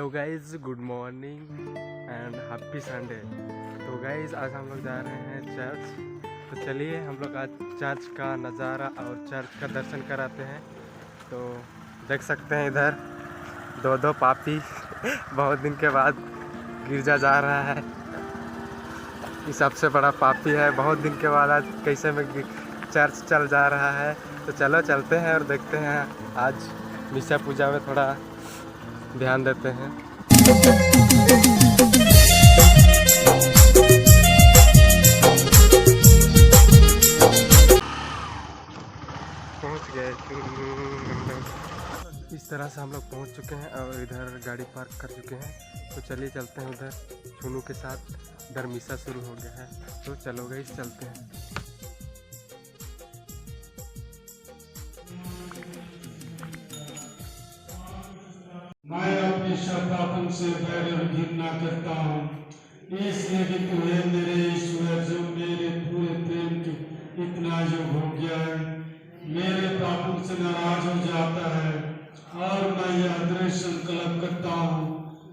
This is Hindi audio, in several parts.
Hello guys, good morning and happy Sunday. तो गाइज आज हम लोग जा रहे हैं चर्च। तो चलिए हम लोग आज चर्च का नज़ारा और चर्च का दर्शन कराते हैं। तो देख सकते हैं इधर दो पापी बहुत दिन के बाद गिरजा जा रहा है। ये सबसे बड़ा पापी है, बहुत दिन के बाद आज कैसे में चर्च चल जा रहा है। तो चलो चलते हैं और देखते हैं। आज मिसा पूजा में थोड़ा ध्यान देते हैं। पहुंच गए। इस तरह से हम लोग पहुंच चुके हैं और इधर गाड़ी पार्क कर चुके हैं। तो चलिए चलते हैं उधर चुनू के साथ। इधर मिसा शुरू हो गया है, तो चलो गए चलते हैं। मैं अपने शब्दापन से बैर और घृणा करता हूँ, इसलिए कि तुम्हें मेरे ईश्वर जो मेरे पूरे प्रेम के इतना योग हो गया है, मेरे पापों से नाराज हो जाता है। और मैं यह दृढ़ संकल्प करता हूँ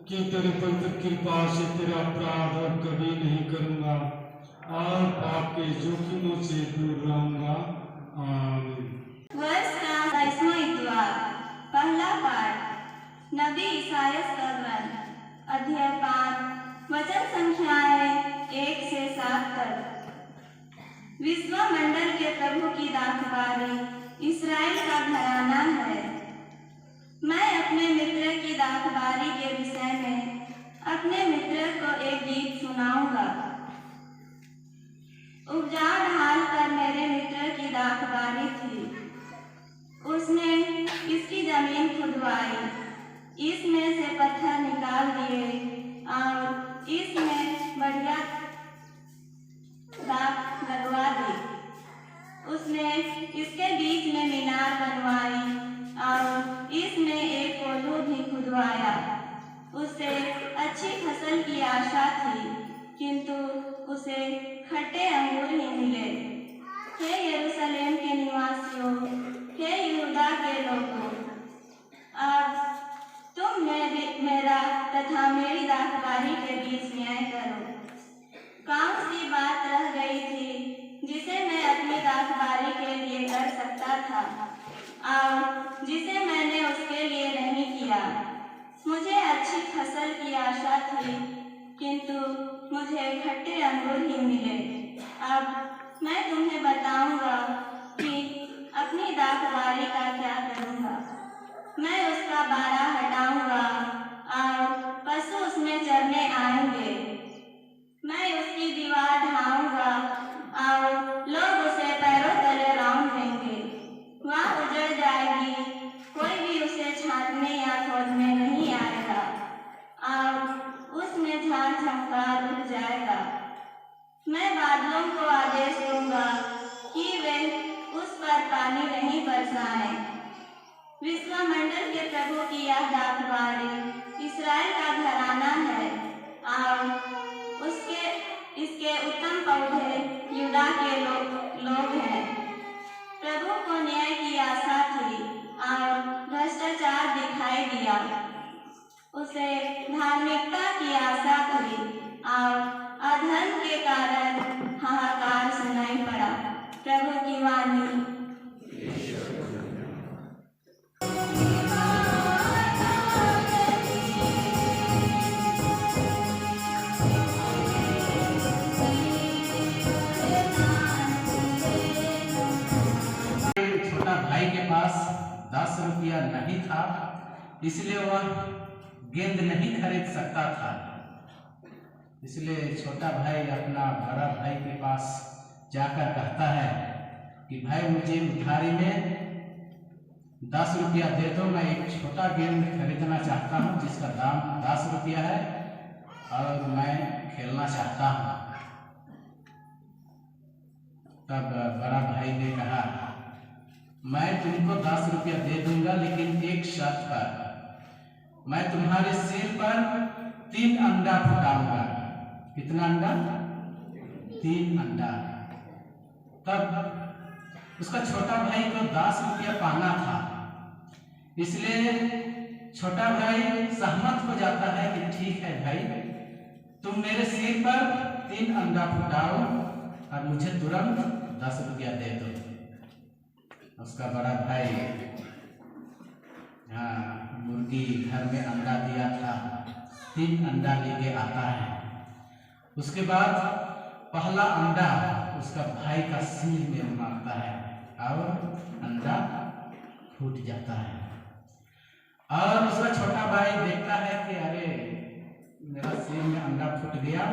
कि तेरे पवित्र कृपा से तेरा अपराध और कभी नहीं करूँगा और पाप के जोखिमों से दूर रहूँगा। आमीन। वर्ष का 22वां इतवार। पहला पाठ नबी ईसायास का ग्रंथ, अध्याय 5, वचन संख्याएं 1 से 7 तक। विश्वमंडल के प्रभु की दाखबारी इस्राएल का घराना है। मैं अपने मित्र की दाखबारी के विषय में अपने मित्र को एक गीत सुनाऊंगा। उपजाऊ ढाल पर मेरे मित्र की दाखबारी थी। उसने इसकी जमीन खुदवाई, इसमें से पत्थर निकाल दिए और इसमें बढ़िया दाख लगवा दी। उसने इसके बीच में मीनार बनवाई और इसमें एक कोल्हू भी खुदवाया। उसे अच्छी फसल की आशा थी, किंतु उसे खट्टे अंगूर ही मिले। हे यरूशलेम के निवासियों, हे यहूदा के लोगों, अब तुम मेरा तथा मेरी दाखबारी के बीच न्याय करो। कौन सी बात रह गई थी जिसे मैं अपनी दाखबारी के लिए कर सकता था और जिसे मैंने उसके लिए नहीं किया? मुझे अच्छी फसल की आशा थी, किंतु मुझे खट्टे अंगूर ही मिले। अब मैं तुम्हें बताऊंगा कि अपनी दाखबारी का क्या करूंगा। मैं उसका बाड़ा हटाऊंगा और पशु उसमें चरने आएंगे। मैं उसकी दीवार ढाऊंगा और लोग उसे पैरों तले रौंद देंगे। वह उजड़ जाएगी, कोई भी उसे छांटने या खोदने नहीं आएगा और उसमें झाड़ झंकार उठ जाएगा। मैं बादलों को आदेश दूंगा कि वे उस पर पानी नहीं बरसाएं। विश्वमंडल के प्रभु की यह दाखबारी इस्राएल का घराना है और इसके उत्तम पौधे यूदा के लोग हैं। प्रभु को न्याय की आशा थी और भ्रष्टाचार दिखाई दिया। उसे धार्मिकता की आशा थी और अधर्म के कारण हाहाकार सुनाई पड़ा। प्रभु की वाणी। छोटा भाई के पास 10 रुपया नहीं था, इसलिए वह गेंद नहीं खरीद सकता था। इसलिए छोटा भाई अपना बड़ा भाई के पास जाकर कहता है कि भाई मुझे उधारी में 10 रुपया दे दो, मैं एक छोटा गेंद खरीदना चाहता हूँ जिसका दाम 10 रुपया है और मैं खेलना चाहता हूँ। तब बड़ा भाई ने कहा मैं तुमको 10 रुपया दे दूंगा, लेकिन एक शर्त पर। मैं तुम्हारे सिर पर 3 अंडा फुटाऊंगा। कितना अंडा? 3 अंडा। तब उसका छोटा भाई को 10 रुपया पाना था, इसलिए छोटा भाई सहमत हो जाता है कि ठीक है भाई, तुम मेरे सिर पर 3 अंडा फुटाओ और मुझे तुरंत 10 रुपया दे दो। उसका बड़ा भाई मुर्गी घर में अंडा दिया था, 3 अंडा लेके आता है। उसके बाद पहला अंडा उसका भाई का सिर में मारता है और अंडा फूट जाता है। और उसका छोटा भाई देखता है कि अरे मेरा सिर में अंडा फूट गया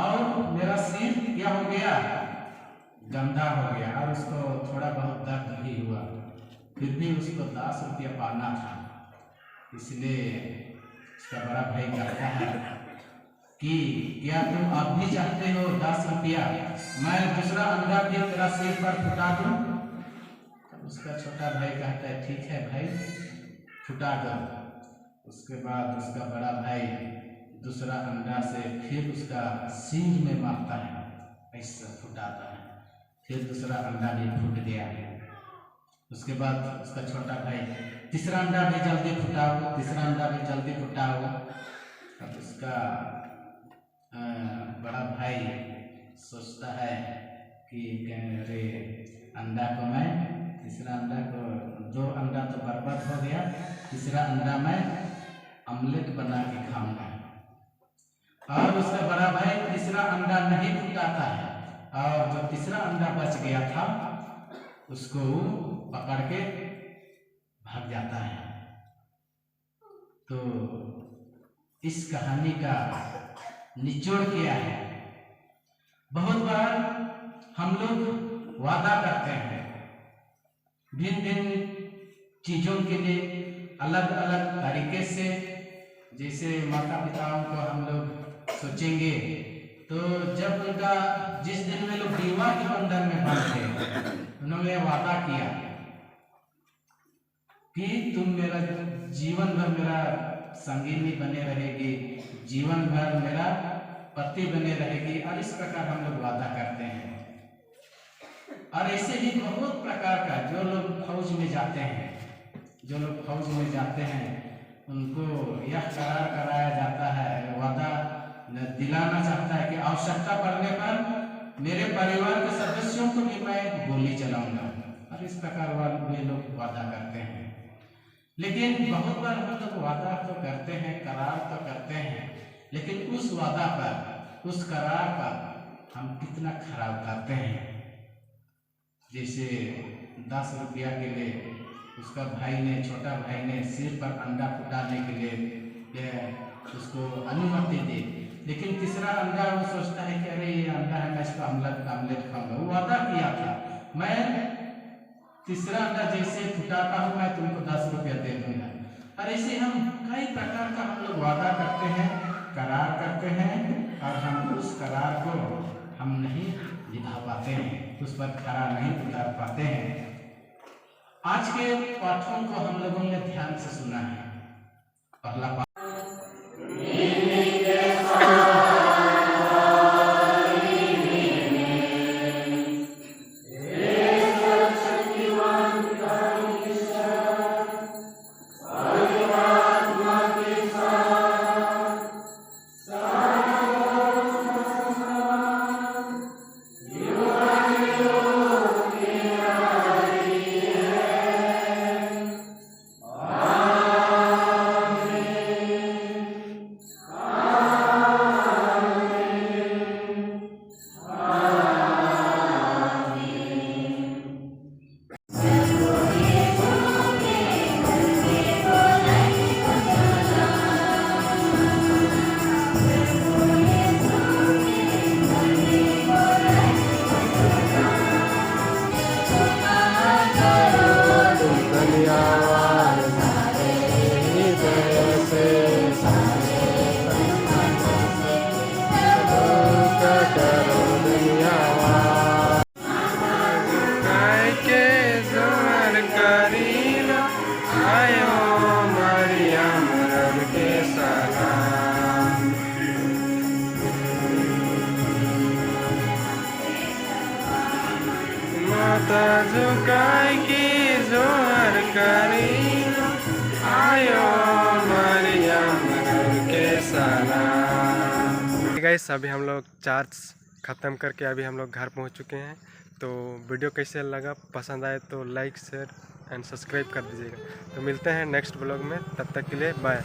और मेरा सिर क्या हो गया, गंदा हो गया, और उसको थोड़ा बहुत दर्द भी हुआ। फिर भी उसको 10 रुपया पाना था, इसलिए उसका बड़ा भाई कहता है कि क्या तुम अब भी चाहते हो 10 रुपया, मैं दूसरा अंडा भी तेरा सिर पर फुटा दूं? उसका छोटा भाई कहता है ठीक है भाई, फुटा दो। उसके बाद उसका बड़ा भाई दूसरा अंडा से फिर उसका सिर में मारता है, ऐसा फुटाता है। फिर दूसरा अंडा भी फूट गया। उसके बाद उसका छोटा भाई तीसरा अंडा भी जल्दी फुटाओ, तीसरा अंडा भी जल्दी फुटाओ। अब उसका बड़ा भाई सोचता है कि अरे अंडा को मैं, तीसरा अंडा को, 2 अंडा तो बर्बाद हो गया, तीसरा अंडा मैं ऑमलेट बना के खाऊंगा। और उसका बड़ा भाई तीसरा अंडा नहीं फुटाता है और जो तीसरा अंडा बच गया था उसको पकड़ के भाग जाता है। तो इस कहानी का निचोड़ क्या है? बहुत बार हम लोग वादा करते हैं भिन्न भिन्न चीजों के लिए, अलग अलग तरीके से। जैसे माता पिताओं को हम लोग सोचेंगे तो जब उनका जिस दिन में लोग विवाह के बंधन में बंधे, उन्होंने वादा किया कि तुम मेरा जीवन भर मेरा संगिनी बने रहेगी, जीवन भर मेरा पति बने रहेगी, और इस प्रकार हम लोग वादा करते हैं। और ऐसे ही बहुत प्रकार का, जो लोग फौज में जाते हैं, जो लोग फौज में जाते हैं उनको यह करार कराया जाता है, वादा दिलाना चाहता है कि आवश्यकता पड़ने पर मेरे परिवार के सदस्यों को भी मैं गोली चलाऊंगा, और इस प्रकार वे लोग वादा करते हैं। लेकिन बहुत बार हम लोग वादा तो करते हैं, करार तो करते हैं, लेकिन उस वादा पर, उस करार पर हम कितना खरा उतरते हैं। जैसे 10 रुपया के लिए उसका भाई ने, छोटा भाई ने सिर पर अंडा फुटाने के लिए उसको अनुमति दी, लेकिन तीसरा अंडा वो सोचता है कि अरे ये अंडा है, मैं इसको ऑमलेट खाऊंगा। वो वादा किया था मैं तीसरा अंडा जैसे फुटाता हूँ मैं तुमको 10 रुपया दे दूंगा। और ऐसे हम कई प्रकार का हम लोग वादा करते हैं, करार करते हैं, और हम उस करार को हम नहीं निभा पाते हैं, उस पर खरा नहीं उतार पाते हैं। आज के पाठों को हम लोगों ने ध्यान से सुना है। पहला पाठ माता झुकाई की जोहर करी आयो मरियम के सलाम। गाइस अभी हम लोग चार्ज ख़त्म करके अभी हम लोग घर पहुंच चुके हैं। तो वीडियो कैसे लगा, पसंद आए तो लाइक शेयर एंड सब्सक्राइब कर दीजिएगा। तो मिलते हैं नेक्स्ट ब्लॉग में, तब तक के लिए बाय।